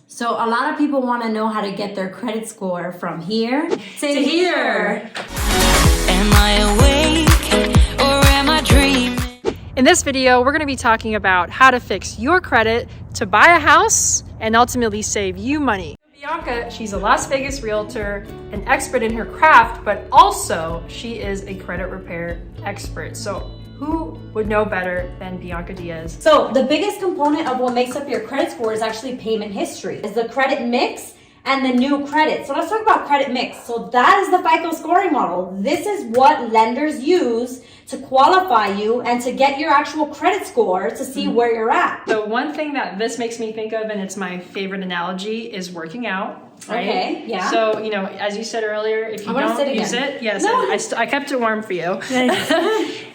So a lot of people want to know how to get their credit score from here to here. Am I awake or am I dreaming? In this video, we're going to be talking about how to fix your credit to buy a house and ultimately save you money. Bianca, she's a Las Vegas realtor, an expert in her craft, but also she is a credit repair expert. So who would know better than Bianca Diaz? So the biggest component of what makes up your credit score is actually payment history. Is the credit mix and the new credit. So let's talk about credit mix. So that is the FICO scoring model. This is what lenders use to qualify you and to get your actual credit score to see where you're at. So one thing that this makes me think of, and it's my favorite analogy, is working out. Right? Okay, yeah. So, you know, as you said earlier, if you don't use it, yes, No. I kept it warm for you.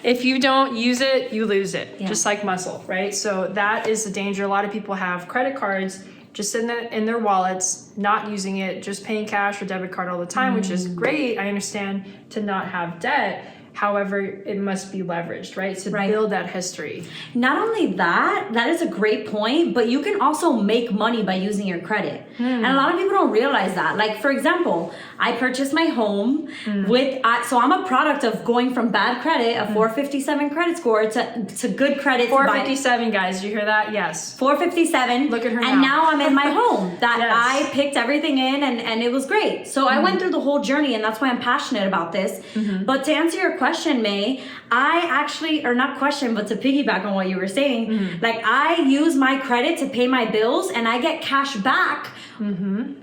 If you don't use it, you lose it, just like muscle, right? So that is the danger. A lot of people have credit cards just sitting in their wallets, not using it, just paying cash or debit card all the time, which is great. I understand to not have debt. However, it must be leveraged, right? To build that history. Not only that is a great point, but you can also make money by using your credit. And a lot of people don't realize that. Like, for example, I purchased my home so I'm a product of going from bad credit, a 457 credit score, to good credit. 457, guys, you hear that? Yes. 457. Look at her and now. now I'm in my home that I picked everything in and it was great. So I went through the whole journey, and that's why I'm passionate about this. But to answer your question, May, I actually, or not question, but to piggyback on what you were saying, like I use my credit to pay my bills and I get cash back,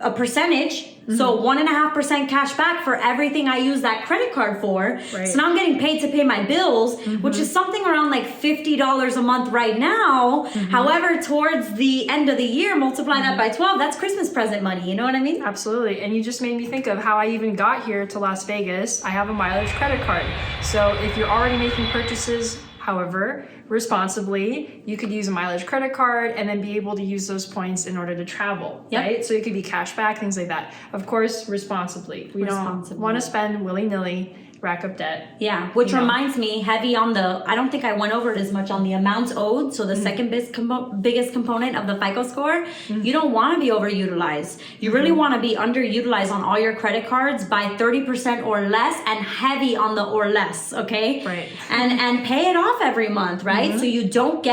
a percentage. So 1.5% cash back for everything I use that credit card for. So now I'm getting paid to pay my bills, which is something around like $50 a month right now. However, towards the end of the year, multiply that by 12, that's Christmas present money. You know what I mean? Absolutely. And you just made me think of how I even got here to Las Vegas. I have a mileage credit card. So if you're already making purchases, however, responsibly, you could use a mileage credit card and then be able to use those points in order to travel, right? So it could be cash back, things like that. Of course, responsibly. We don't want to spend willy-nilly, rack up debt. Yeah, which reminds me, heavy on the, I don't think I went over it as much on the amounts owed. So the second biggest component of the FICO score, you don't want to be overutilized. You really want to be underutilized on all your credit cards by 30% or less, and heavy on the or less, okay? Right. And pay it off every month, right? So you don't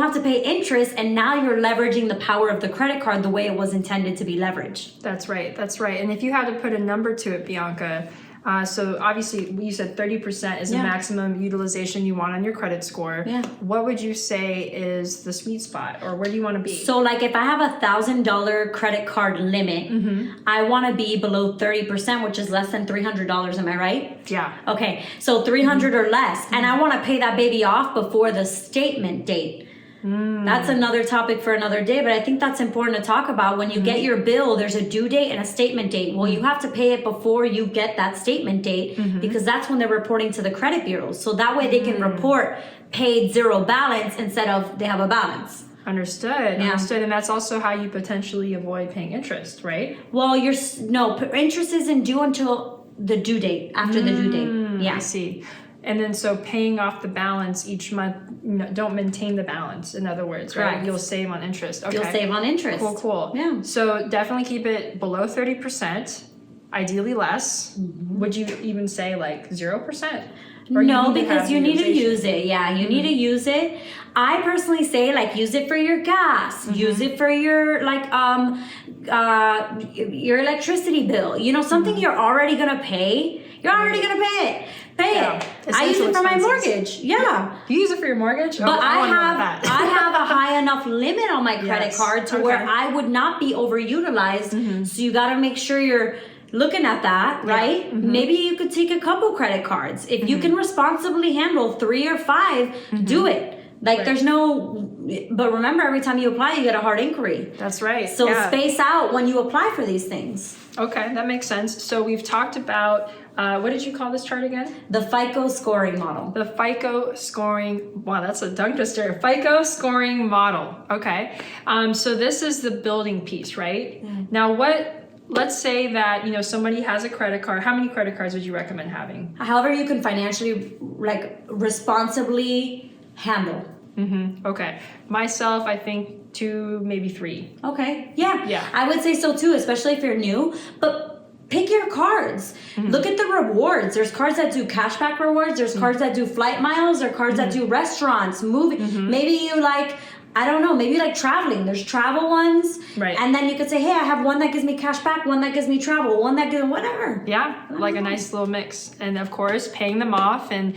have to pay interest, and now you're leveraging the power of the credit card the way it was intended to be leveraged. That's right. That's right. And if you had to put a number to it, Bianca, so obviously you said 30% is the maximum utilization you want on your credit score. What would you say is the sweet spot, or where do you want to be? So like if I have $1,000 credit card limit, I want to be below 30%, which is less than $300. Am I right? Yeah. Okay. So 300 or less. And I want to pay that baby off before the statement date. That's another topic for another day, but I think that's important to talk about. When you get your bill, there's a due date and a statement date. Well, you have to pay it before you get that statement date, because that's when they're reporting to the credit bureaus. So that way they can report paid zero balance instead of they have a balance. Understood. Understood. And that's also how you potentially avoid paying interest, right? Well, interest isn't due until the due date, after the due date. Yeah. I see. And then so paying off the balance each month, don't maintain the balance, in other words, right? Correct. You'll save on interest. Okay. You'll save on interest. Cool. Yeah. So definitely keep it below 30%, ideally less. Would you even say like 0%? No, because you need to use it. Yeah, you need to use it. I personally say like use it for your gas, use it for your like your electricity bill. You know, something you're already gonna pay. You're already gonna pay it. Pay it. I use it for my mortgage. Yeah. You use it for your mortgage? But I have a high enough limit on my credit card to where I would not be overutilized. So you gotta make sure you're looking at that, right? Maybe you could take a couple credit cards. If you can responsibly handle 3 or 5, do it. Like there's but remember, every time you apply, you get a hard inquiry. That's right. So space out when you apply for these things. Okay, that makes sense. So we've talked about, what did you call this chart again? The FICO scoring model. The FICO scoring, wow, that's a tongue twister. FICO scoring model. Okay. So this is the building piece, right? Now let's say that, somebody has a credit card. How many credit cards would you recommend having? However you can financially, responsibly handle. Okay. Myself, I think 2, maybe 3. Okay. Yeah. Yeah. I would say so too, especially if you're new. But pick your cards. Look at the rewards. There's cards that do cashback rewards. There's cards that do flight miles. There are cards that do restaurants, movie. Maybe you like, I don't know, maybe you like traveling. There's travel ones. Right. And then you could say, hey, I have one that gives me cash back, one that gives me travel, one that gives whatever. Yeah, like a nice little mix. And of course, paying them off and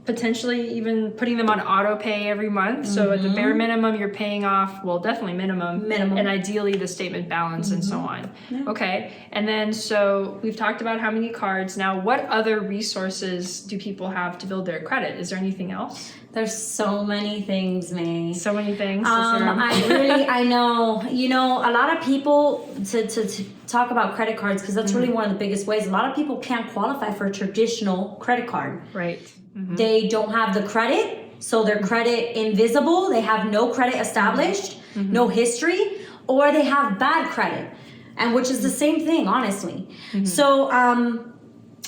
potentially even putting them on auto pay every month. So at the bare minimum, you're paying off, well, definitely minimum. And ideally the statement balance and so on. Yeah. Okay. And then, so we've talked about how many cards. Now, what other resources do people have to build their credit? Is there anything else? There's so many things, May. So many things. I know. You know, a lot of people, to talk about credit cards, because that's really one of the biggest ways. A lot of people can't qualify for a traditional credit card. Right. They don't have the credit, so their credit invisible. They have no credit established, no history, or they have bad credit, and which is the same thing, honestly. So,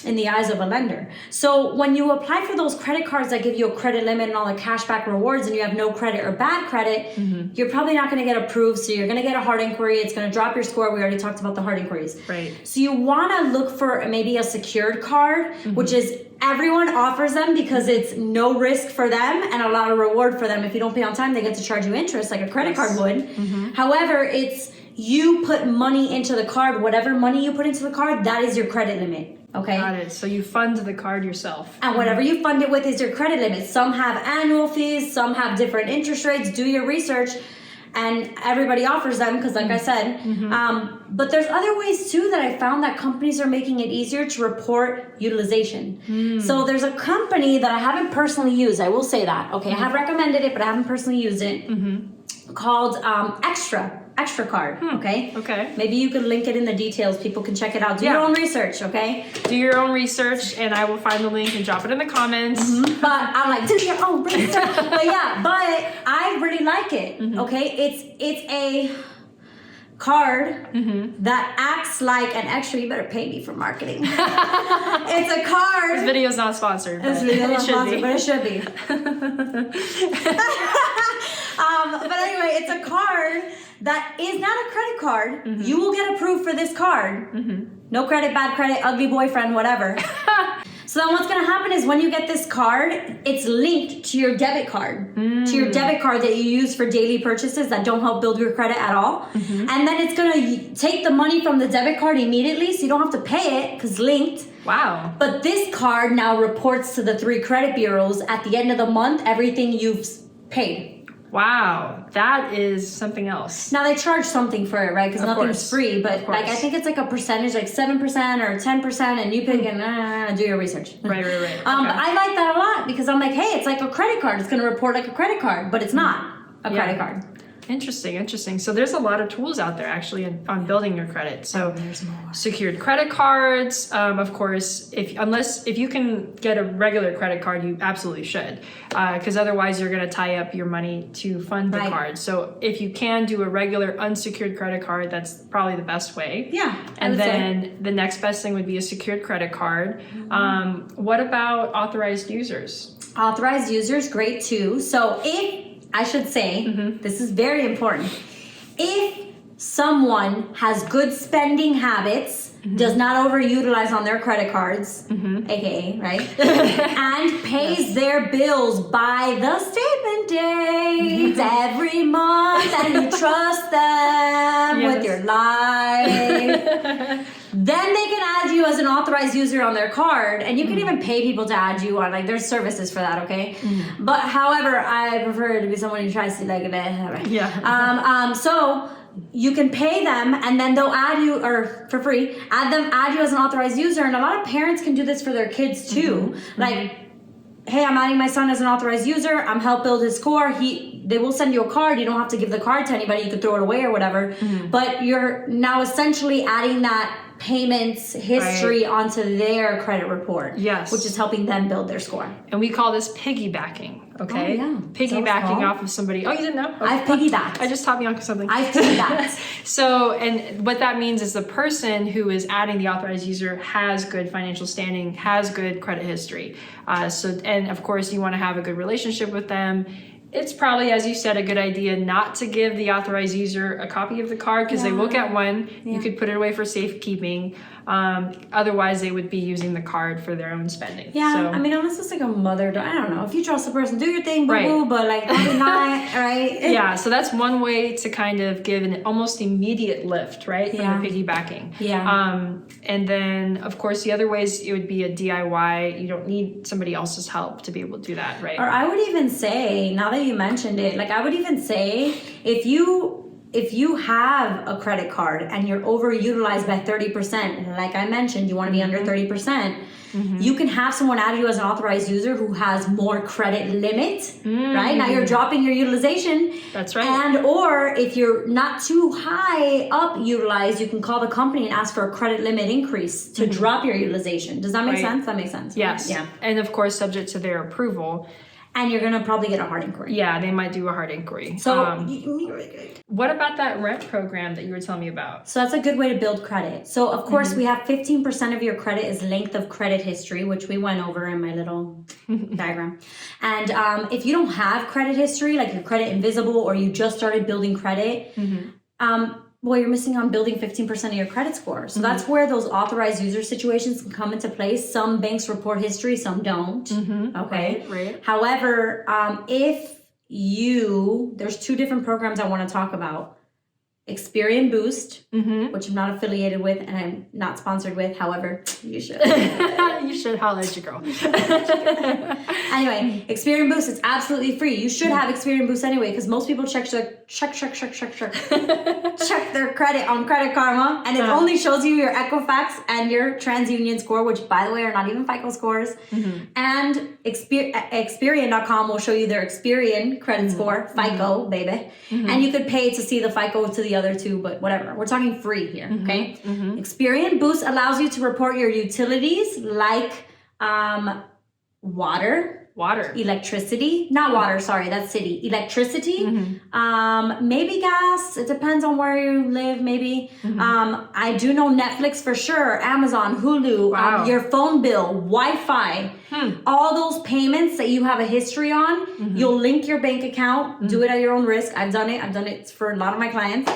in the eyes of a lender. So when you apply for those credit cards that give you a credit limit and all the cashback rewards, and you have no credit or bad credit, you're probably not going to get approved. So you're going to get a hard inquiry. It's going to drop your score. We already talked about the hard inquiries. Right. So you want to look for maybe a secured card, which is everyone offers them because it's no risk for them and a lot of reward for them. If you don't pay on time, they get to charge you interest like a credit card would. However, it's you put money into the card. Whatever money you put into the card, that is your credit limit. Okay. Got it. So you fund the card yourself. And whatever you fund it with is your credit limit. Some have annual fees, some have different interest rates. Do your research, and everybody offers them because, like I said, but there's other ways too that I found that companies are making it easier to report utilization. So there's a company that I haven't personally used. I will say that. Okay, I have recommended it, but I haven't personally used it. Called Extra Card. Okay. Okay. Maybe you could link it in the details. People can check it out. Do your own research. Okay. Do your own research, and I will find the link and drop it in the comments. But I'm like, do your own research. But yeah, but I really like it. Okay. It's a card that acts like an extra. You better pay me for marketing. It's a card. This video is not sponsored. This video is not sponsored, but it should be. But anyway, it's a card that is not a credit card. You will get approved for this card. No credit, bad credit, ugly boyfriend, whatever. So then what's going to happen is when you get this card, it's linked to your debit card. To your debit card that you use for daily purchases that don't help build your credit at all. And then it's going to take the money from the debit card immediately, so you don't have to pay it because linked. Wow. But this card now reports to the 3 credit bureaus at the end of the month everything you've paid. Wow, that is something else. Now they charge something for it, right? Because nothing's free, but like I think it's like a percentage, like 7% or 10%, and you pick and do your research. Right. But I like that a lot because I'm like, hey, it's like a credit card. It's going to report like a credit card, but it's not a credit card. Interesting. So there's a lot of tools out there actually on building your credit. So secured credit cards, of course, if you can get a regular credit card, you absolutely should, because otherwise you're going to tie up your money to fund the card. So if you can do a regular unsecured credit card, that's probably the best way. Yeah. And then the next best thing would be a secured credit card. What about authorized users? Authorized users, great too. So I should say, this is very important. If someone has good spending habits, does not overutilize on their credit cards, aka, right? And pays their bills by the statement dates every month, and you trust them with your life. Then they can add you as an authorized user on their card, and you can even pay people to add you on. Like, there's services for that, okay? But however, I prefer to be someone who tries to like that. Yeah. So you can pay them, and then they'll add you, or for free, add you as an authorized user. And a lot of parents can do this for their kids too. Like, hey, I'm adding my son as an authorized user. I'm help build his score. They will send you a card. You don't have to give the card to anybody. You could throw it away or whatever. But you're now essentially adding that payments history onto their credit report. Yes. Which is helping them build their score. And we call this piggybacking, okay? Oh, yeah. Piggybacking off of somebody. Oh, you didn't know? Okay. I've piggybacked. I just taught Bianca something. I've piggybacked. So, and what that means is the person who is adding the authorized user has good financial standing, has good credit history. And of course, you want to have a good relationship with them. it's probably, as you said, a good idea not to give the authorized user a copy of the card because they will get one. You could put it away for safekeeping. Otherwise, they would be using the card for their own spending. Yeah, so, I mean, unless it's like a mother, I don't know. If you trust the person, do your thing, boo-boo, but like, probably not, right? Yeah, so that's one way to kind of give an almost immediate lift, right, from the piggybacking. Yeah. And then, of course, the other ways it would be a DIY. You don't need somebody else's help to be able to do that, right? Or I would even say, now that you mentioned it, like I would even say, if you have a credit card and you're overutilized by 30%, like I mentioned, you want to be under 30%, you can have someone add you as an authorized user who has more credit limit, right? Now you're dropping your utilization. That's right. And or if you're not too high up utilized, you can call the company and ask for a credit limit increase to drop your utilization. Does that make sense? That makes sense. Yes. Yeah. And of course, subject to their approval. And you're going to probably get a hard inquiry. Yeah, they might do a hard inquiry. So, what about that rent program that you were telling me about? So that's a good way to build credit. So of course we have 15% of your credit is length of credit history, which we went over in my little diagram. And if you don't have credit history, like your credit invisible, or you just started building credit, well, you're missing on building 15% of your credit score. So that's where those authorized user situations can come into place. Some banks report history, some don't. Okay. Right. However, there's two different programs I want to talk about. Experian Boost, which I'm not affiliated with and I'm not sponsored with. However, you should. You should holler at your girl. Anyway, Experian Boost, it's absolutely free. You should have Experian Boost anyway, because most people check their credit on Credit Karma, and it only shows you your Equifax and your Transunion score, which by the way are not even FICO scores. And Experian.com will show you their Experian credit score, FICO, baby. And you could pay to see the FICO to the other two, but whatever. We're talking free here, okay? Experian Boost allows you to report your utilities like water, electricity, not water, sorry, that's city, electricity, maybe gas, it depends on where you live, maybe. I do know Netflix for sure, Amazon, Hulu, your phone bill, Wi-Fi, all those payments that you have a history on, you'll link your bank account, do it at your own risk. I've done it for a lot of my clients.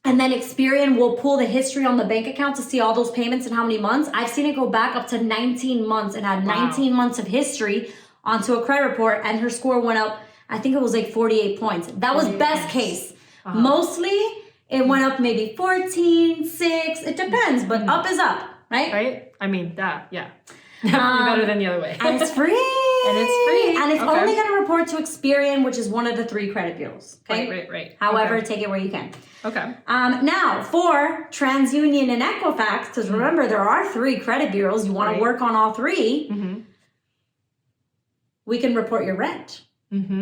And then Experian will pull the history on the bank account to see all those payments and how many months. I've seen it go back up to 19 months. It had 19 months of history onto a credit report, and her score went up, I think it was like 48 points. That was best case. Mostly, it went up maybe 14, 6, it depends, but up is up, right? Right? I mean, definitely better than the other way. And it's free. And it's free. And it's only going to report to Experian, which is one of the 3 credit bureaus. Okay? Right. However, take it where you can. Okay. Now, for TransUnion and Equifax, because remember, there are 3 credit bureaus. You want to work on all 3. We can report your rent.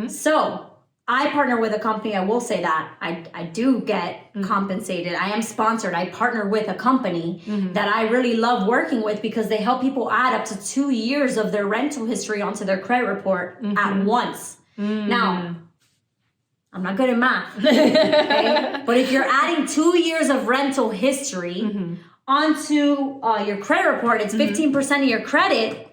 So, I partner with a company, I will say that. I do get compensated. I am sponsored. I partner with a company that I really love working with because they help people add up to 2 years of their rental history onto their credit report at once. Now, I'm not good at math, okay? But if you're adding 2 years of rental history onto your credit report, it's 15% of your credit.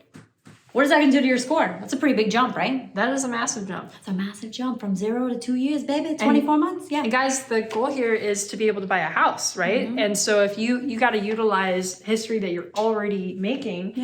What is that going to do to your score? That's a pretty big jump, right? That is a massive jump. That's a massive jump from 0 to 2 years, baby. 24 months, yeah. And guys, the goal here is to be able to buy a house, right? And so if you got to utilize history that you're already making,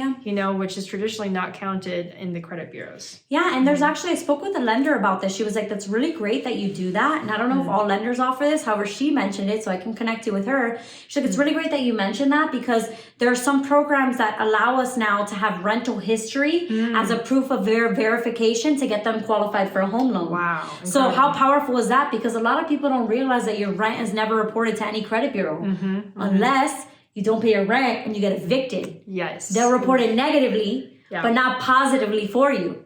which is traditionally not counted in the credit bureaus. Yeah, and there's actually, I spoke with a lender about this. She was like, that's really great that you do that. And I don't know if all lenders offer this. However, she mentioned it, so I can connect you with her. She's like, it's really great that you mentioned that because there are some programs that allow us now to have rental history as a proof of their verification to get them qualified for a home loan. Wow. So how powerful is that? Because a lot of people don't realize that your rent is never reported to any credit bureau unless you don't pay your rent and you get evicted. Yes. They'll report it negatively, but not positively for you.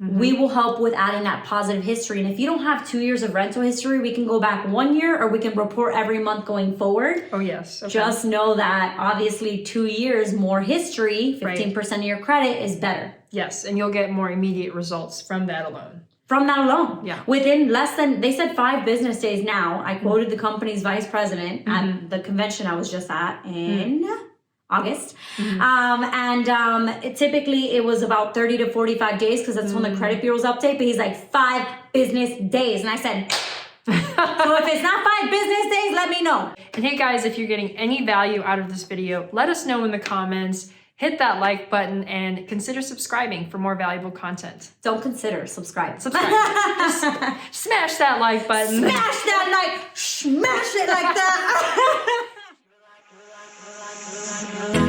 We will help with adding that positive history. And if you don't have 2 years of rental history, we can go back 1 year or we can report every month going forward. Oh, yes. Okay. Just know that obviously 2 years more history, 15% of your credit is better. Yes, and you'll get more immediate results from that alone. From that alone. Yeah. Within less than, they said 5 business days now. I quoted the company's vice president at the convention I was just at in August. Typically it was about 30 to 45 days because that's when the credit bureaus update. But he's like 5 business days. And I said, so if it's not 5 business days, let me know. And hey guys, if you're getting any value out of this video, let us know in the comments. Hit that like button and consider subscribing for more valuable content. Don't consider, subscribe. Subscribe. Just smash that like button. Smash that like, smash it like that.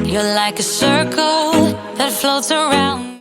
You're like a circle that floats around.